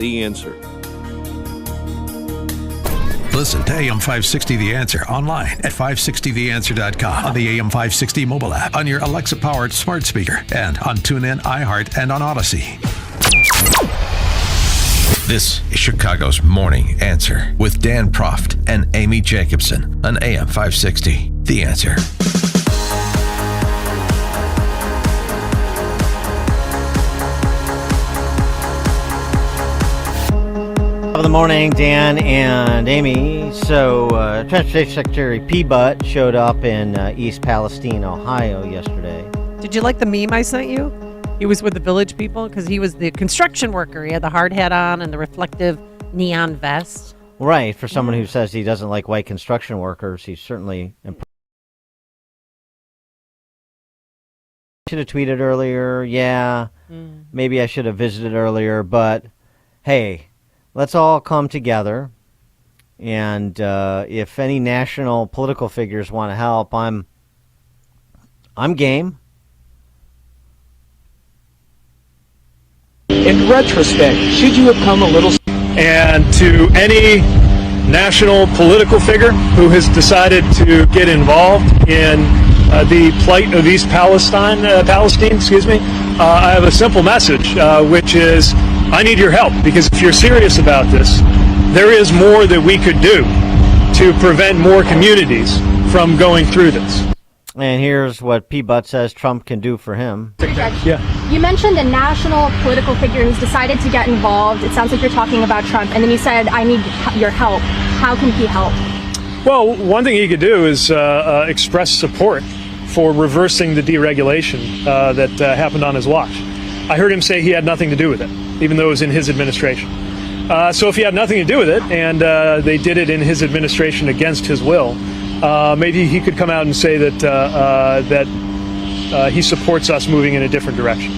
The Answer. Listen to AM 560 The Answer online at 560theanswer.com, on the AM 560 mobile app, on your Alexa-powered smart speaker, and on TuneIn, iHeart, and on Odyssey. This is Chicago's Morning Answer with Dan Proft and Amy Jacobson on AM 560 The Answer. Top of the morning, Dan and Amy. So, Transportation Secretary P. Butt showed up in East Palestine, Ohio yesterday. Did you like the meme I sent you? He was with the village people because he was the construction worker. He had the hard hat on and the reflective neon vest. Right. For someone who says he doesn't like white construction workers, he's certainly should have tweeted earlier. Yeah, maybe I should have visited earlier. But, hey, let's all come together. And if any national political figures want to help, I'm game. In retrospect, should you have come a little... And to any national political figure who has decided to get involved in the plight of East Palestine, I have a simple message, which is I need your help, because if you're serious about this, there is more that we could do to prevent more communities from going through this. And here's what P. Butt says Trump can do for him. Yeah. You mentioned a national political figure who's decided to get involved. It sounds like you're talking about Trump. And then you said, I need your help. How can he help? Well, one thing he could do is express support for reversing the deregulation that happened on his watch. I heard him say he had nothing to do with it, even though it was in his administration. So if he had nothing to do with it, and they did it in his administration against his will, maybe he could come out and say that he supports us moving in a different direction.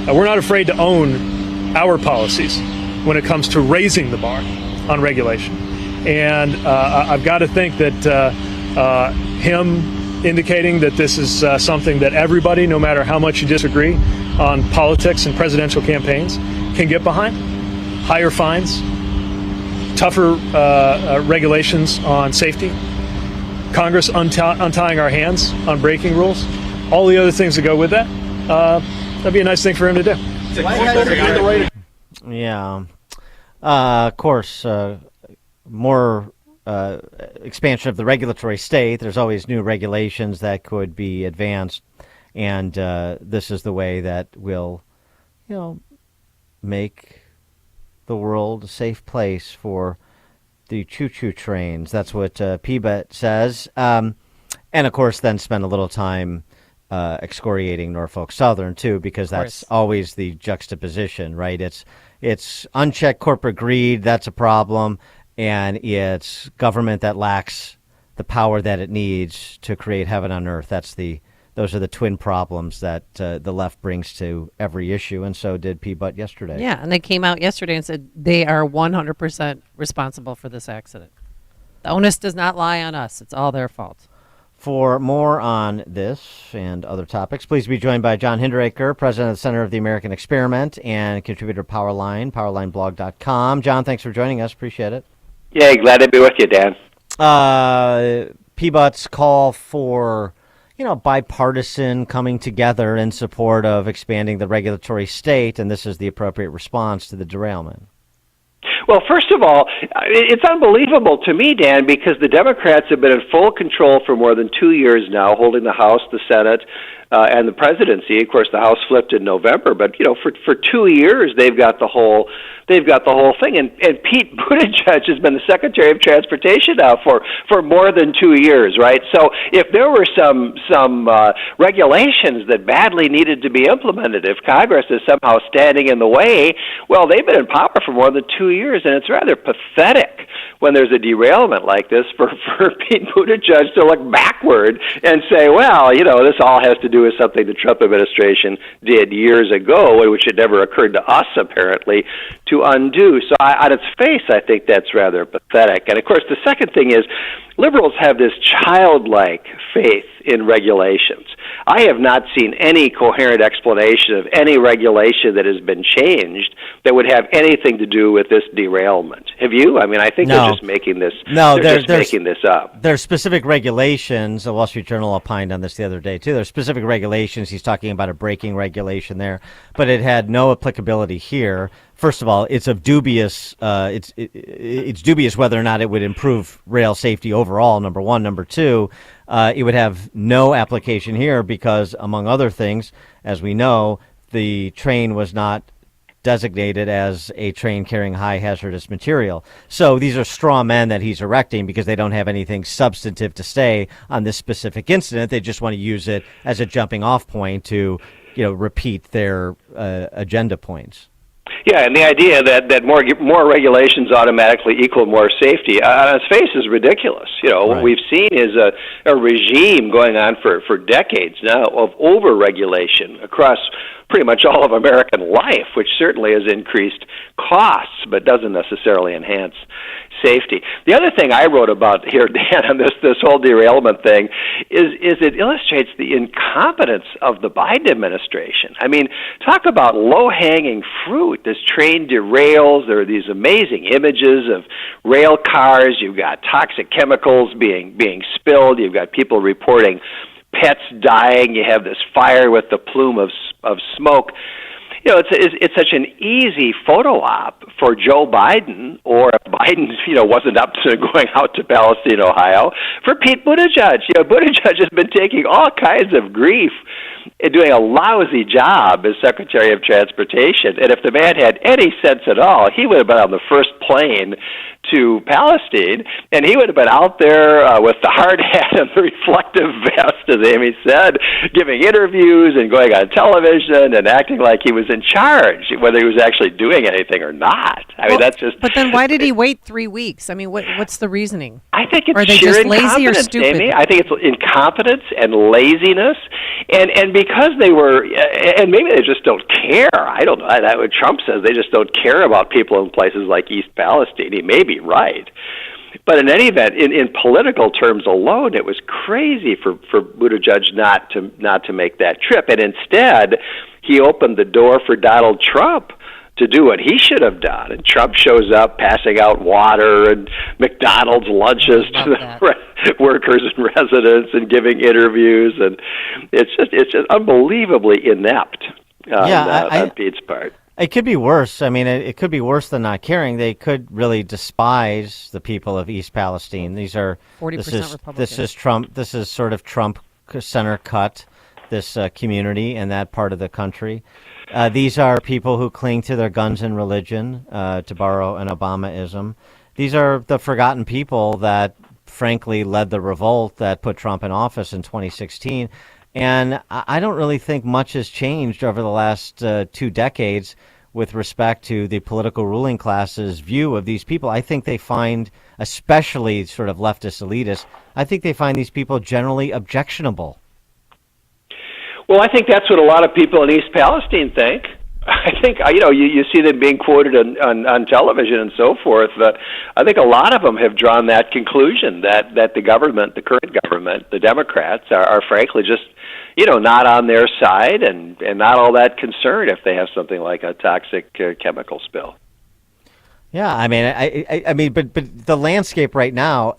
We're not afraid to own our policies when it comes to raising the bar on regulation. And I've got to think that him indicating that this is something that everybody, no matter how much you disagree on politics and presidential campaigns, can get behind. Higher fines, tougher regulations on safety, Congress untying our hands on braking rules, all the other things that go with that, that'd be a nice thing for him to do. Yeah. Of course, more expansion of the regulatory state. There's always new regulations that could be advanced, and this is the way that will, make the world a safe place for the choo-choo trains. That's what PBET says. And, of course, then spend a little time excoriating Norfolk Southern, too, because that's always the juxtaposition, right? It's unchecked corporate greed, that's a problem, and it's government that lacks the power that it needs to create heaven on earth. Those are the twin problems that the left brings to every issue, and so did P. Butt yesterday. Yeah, and they came out yesterday and said they are 100% responsible for this accident. The onus does not lie on us. It's all their fault. For more on this and other topics, please be joined by John Hinderaker, president of the Center of the American Experiment and contributor to Powerline, powerlineblog.com. John, thanks for joining us. Appreciate it. Yeah, glad to be with you, Dan. P. Butt's call for bipartisan coming together in support of expanding the regulatory state, and this is the appropriate response to the derailment. Well, first of all, it's unbelievable to me, Dan, because the Democrats have been in full control for more than 2 years now, holding the House, the Senate, and the presidency. Of course, the House flipped in November, but for 2 years they've got the whole thing. And Pete Buttigieg has been the Secretary of Transportation now for more than 2 years, right? So if there were some regulations that badly needed to be implemented, if Congress is somehow standing in the way, well, they've been in power for more than 2 years, and it's rather pathetic when there's a derailment like this for Pete Buttigieg to look backward and say, well, this all has to do with something the Trump administration did years ago, which had never occurred to us, apparently, to undo. So on its face, I think that's rather pathetic. And, of course, the second thing is liberals have this childlike faith in regulations. I have not seen any coherent explanation of any regulation that has been changed that would have anything to do with this derailment. Have you? I mean, I think they're just making this. Making this up. There's specific regulations. The Wall Street Journal opined on this the other day too. There's specific regulations. He's talking about a braking regulation there, but it had no applicability here. First of all, it's of dubious. It's dubious whether or not it would improve rail safety overall. Number one. Number two, it would have no application here because, among other things, as we know, the train was not designated as a train carrying high hazardous material. So these are straw men that he's erecting because they don't have anything substantive to say on this specific incident. They just want to use it as a jumping off point to, repeat their agenda points. Yeah, and the idea that more regulations automatically equal more safety on its face is ridiculous. What we've seen is a regime going on for decades now of over-regulation across pretty much all of American life, which certainly has increased costs but doesn't necessarily enhance safety. The other thing I wrote about here, Dan, on this whole derailment thing is it illustrates the incompetence of the Biden administration. I mean, talk about low-hanging fruit. This train derails. There are these amazing images of rail cars. You've got toxic chemicals being spilled. You've got people reporting pets dying. You have this fire with the plume of smoke. It's such an easy photo op for Joe Biden, or if Biden, wasn't up to going out to Palestine, Ohio, for Pete Buttigieg. Buttigieg has been taking all kinds of grief and doing a lousy job as Secretary of Transportation. And if the man had any sense at all, he would have been on the first plane to Palestine, and he would have been out there with the hard hat and the reflective vest, as Amy said, giving interviews and going on television and acting like he was in charge, whether he was actually doing anything or not. I mean, that's just. But then why did he wait 3 weeks? I mean, what's the reasoning? I think it's are they sheer just lazy or stupid? Amy. I think it's incompetence and laziness, and because they were, and maybe they just don't care. I don't know. That's what Trump says. They just don't care about people in places like East Palestine. He may be right. But in any event, in political terms alone, it was crazy for Buttigieg not to make that trip. And instead, he opened the door for Donald Trump to do what he should have done. And Trump shows up passing out water and McDonald's lunches to the workers and residents and giving interviews. And it's just unbelievably inept on Pete's part. It could be worse. I mean, it could be worse than not caring. They could really despise the people of East Palestine. These are 40% Republican. This is Trump. This is sort of Trump center cut. This community and that part of the country. These are people who cling to their guns and religion, to borrow an Obama-ism. These are the forgotten people that, frankly, led the revolt that put Trump in office in 2016. And I don't really think much has changed over the last 2 decades with respect to the political ruling class's view of these people. I think they find, especially sort of leftist elitists, I think they find these people generally objectionable. Well, I think that's what a lot of people in East Palestine think. I think, you see them being quoted on television and so forth. I think a lot of them have drawn that conclusion that the government, the current government, the Democrats, are frankly just, not on their side and not all that concerned if they have something like a toxic chemical spill. Yeah, I mean, but the landscape right now,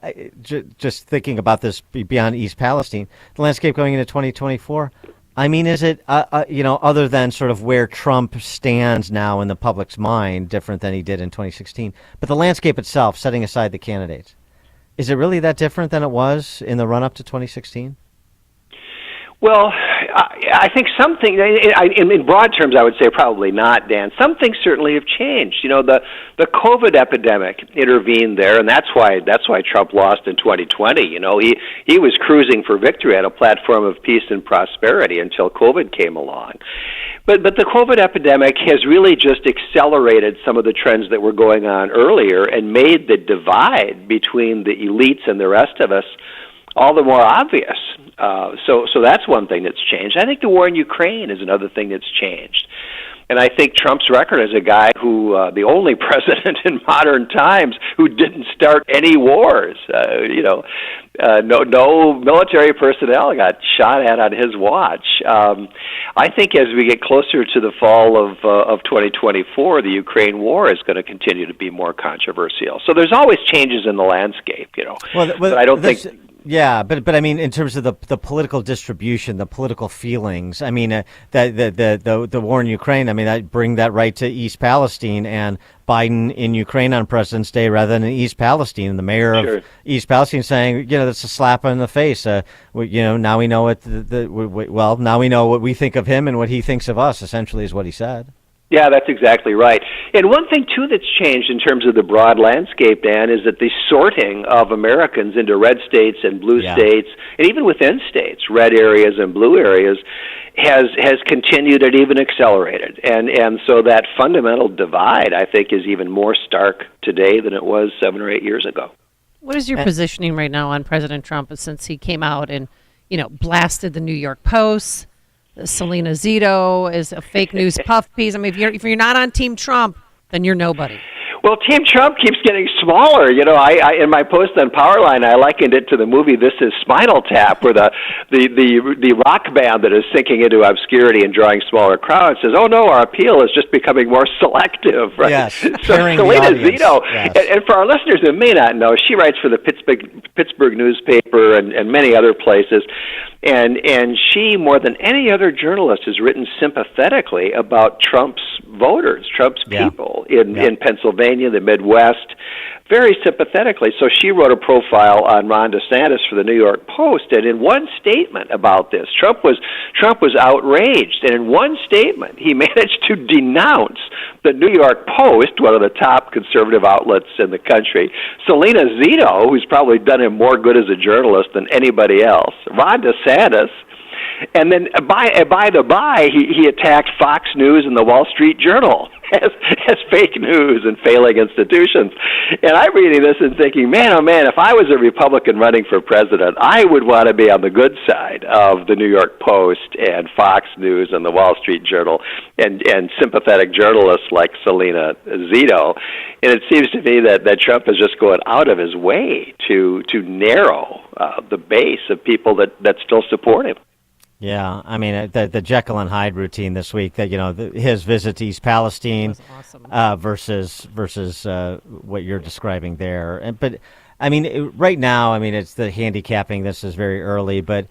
just thinking about this beyond East Palestine, the landscape going into 2024. I mean, is it, other than sort of where Trump stands now in the public's mind, different than he did in 2016, but the landscape itself, setting aside the candidates, is it really that different than it was in the run-up to 2016? Well, I think something, in broad terms, I would say probably not, Dan. Some things certainly have changed. The COVID epidemic intervened there, and that's why Trump lost in 2020. He was cruising for victory at a platform of peace and prosperity until COVID came along. But the COVID epidemic has really just accelerated some of the trends that were going on earlier and made the divide between the elites and the rest of us all the more obvious. So that's one thing that's changed. I think the war in Ukraine is another thing that's changed. And I think Trump's record as a guy who, the only president in modern times who didn't start any wars, no military personnel got shot at on his watch. I think as we get closer to the fall of 2024, the Ukraine war is going to continue to be more controversial. So there's always changes in the landscape, but I don't think. Yeah, but I mean, in terms of the political distribution, the political feelings, I mean, the war in Ukraine, I mean, I bring that right to East Palestine and Biden in Ukraine on President's Day rather than in East Palestine. And the mayor of East Palestine saying, that's a slap in the face. Now we know now we know what we think of him and what he thinks of us, essentially, is what he said. Yeah, that's exactly right. And one thing, too, that's changed in terms of the broad landscape, Dan, is that the sorting of Americans into red states and blue states, and even within states, red areas and blue areas, has continued and even accelerated. And so that fundamental divide, I think, is even more stark today than it was 7 or 8 years ago. What is your positioning right now on President Trump since he came out and, blasted the New York Post? Selena Zito is a fake news puff piece. I mean, if you're not on Team Trump, then you're nobody. Well, Team Trump keeps getting smaller. I in my post on Powerline, I likened it to the movie This Is Spinal Tap, where the rock band that is sinking into obscurity and drawing smaller crowds says, "Oh no, our appeal is just becoming more selective." Right? Yes. So Selena Zito, and for our listeners who may not know, she writes for the Pittsburgh newspaper and many other places. And she, more than any other journalist, has written sympathetically about Trump's voters, Trump's people in Pennsylvania, the Midwest, very sympathetically. So she wrote a profile on Ron DeSantis for the New York Post, and in one statement about this, Trump was outraged, and in one statement, he managed to denounce the New York Post, one of the top conservative outlets in the country, Selena Zito, who's probably done him more good as a journalist than anybody else, Ron DeSantis, and then by the by, he attacked Fox News and the Wall Street Journal as fake news and failing institutions. And I'm reading this and thinking, man, oh man, if I was a Republican running for president, I would want to be on the good side of the New York Post and Fox News and the Wall Street Journal and sympathetic journalists like Selena Zito. And it seems to me that Trump is just going out of his way to narrow the base of people that still support him. Yeah, I mean, the Jekyll and Hyde routine this week, that his visit to East Palestine versus what you're describing there. But I mean, right now, I mean, it's the handicapping. This is very early, but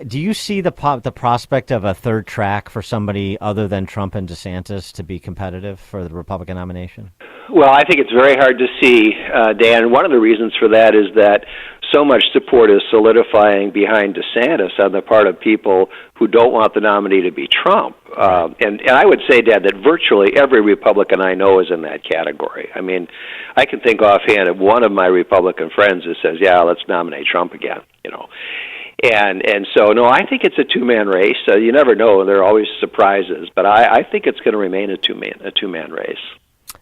do you see the prospect of a third track for somebody other than Trump and DeSantis to be competitive for the Republican nomination? Well, I think it's very hard to see, Dan. One of the reasons for that is that so much support is solidifying behind DeSantis on the part of people who don't want the nominee to be Trump. And I would say, Dan, that virtually every Republican I know is in that category. I mean, I can think offhand of one of my Republican friends who says, yeah, let's nominate Trump again, And so, no, I think it's a two-man race. You never know. There are always surprises. But I think it's going to remain a two-man race.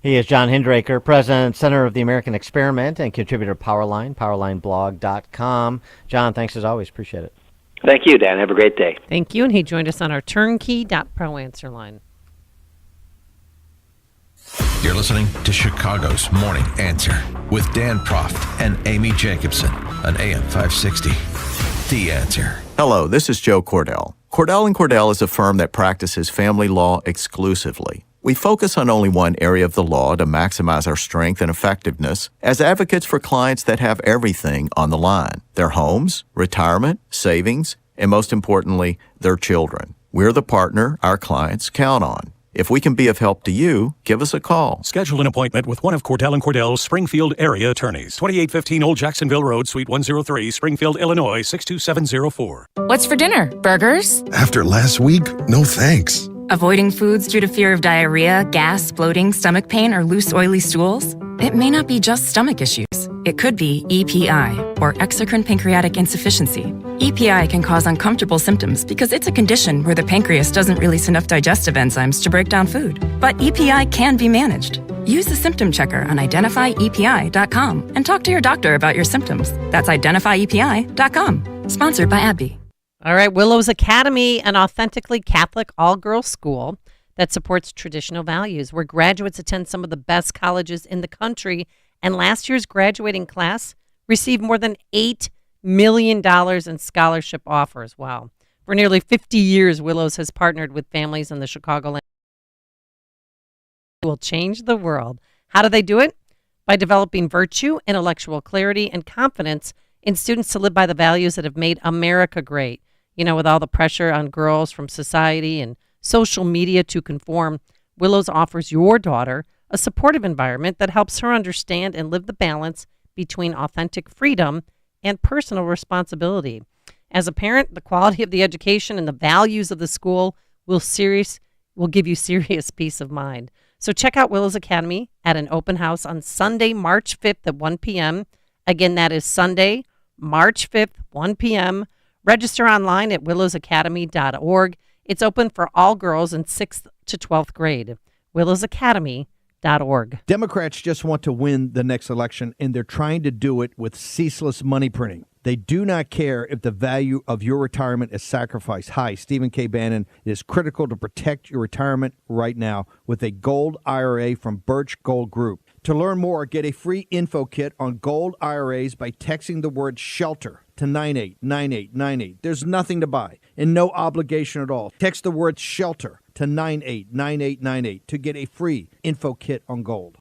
He is John Hinderaker, President and Center of the American Experiment and contributor to Powerline, powerlineblog.com. John, thanks as always. Appreciate it. Thank you, Dan. Have a great day. Thank you. And he joined us on our turnkey.pro answer line. You're listening to Chicago's Morning Answer with Dan Proft and Amy Jacobson on AM 560. The Answer. Hello, this is Joe Cordell. Cordell & Cordell is a firm that practices family law exclusively. We focus on only one area of the law to maximize our strength and effectiveness as advocates for clients that have everything on the line: their homes, retirement, savings, and most importantly, their children. We're the partner our clients count on. If we can be of help to you, give us a call. Schedule an appointment with one of Cordell & Cordell's Springfield area attorneys. 2815 Old Jacksonville Road, Suite 103, Springfield, Illinois, 62704. What's for dinner? Burgers? After last week, no thanks. Avoiding foods due to fear of diarrhea, gas, bloating, stomach pain, or loose, oily stools? It may not be just stomach issues. It could be EPI, or exocrine pancreatic insufficiency. EPI can cause uncomfortable symptoms because it's a condition where the pancreas doesn't release enough digestive enzymes to break down food. But EPI can be managed. Use the symptom checker on identifyepi.com and talk to your doctor about your symptoms. That's identifyepi.com. Sponsored by AbbVie. All right, Willows Academy, an authentically Catholic all-girls school that supports traditional values, where graduates attend some of the best colleges in the country. And last year's graduating class received more than $8 million in scholarship offers. Wow. For nearly 50 years, Willows has partnered with families in the Chicagoland who will change the world. How do they do it? By developing virtue, intellectual clarity, and confidence in students to live by the values that have made America great. You know, with all the pressure on girls from society and social media to conform, Willows offers your daughter a supportive environment that helps her understand and live the balance between authentic freedom and personal responsibility. As a parent, the quality of the education and the values of the school will give you serious peace of mind. So check out Willows Academy at an open house on Sunday, March 5th at 1 p.m. Again, that is Sunday, March 5th, 1 p.m. Register online at willowsacademy.org. It's open for all girls in 6th to 12th grade. willowsacademy.org. Democrats just want to win the next election, and they're trying to do it with ceaseless money printing. They do not care if the value of your retirement is sacrificed. Hi, Stephen K. Bannon. It is critical to protect your retirement right now with a gold IRA from Birch Gold Group. To learn more, get a free info kit on gold IRAs by texting the word SHELTER to 989898. There's nothing to buy and no obligation at all. Text the word SHELTER to 989898 to get a free info kit on gold.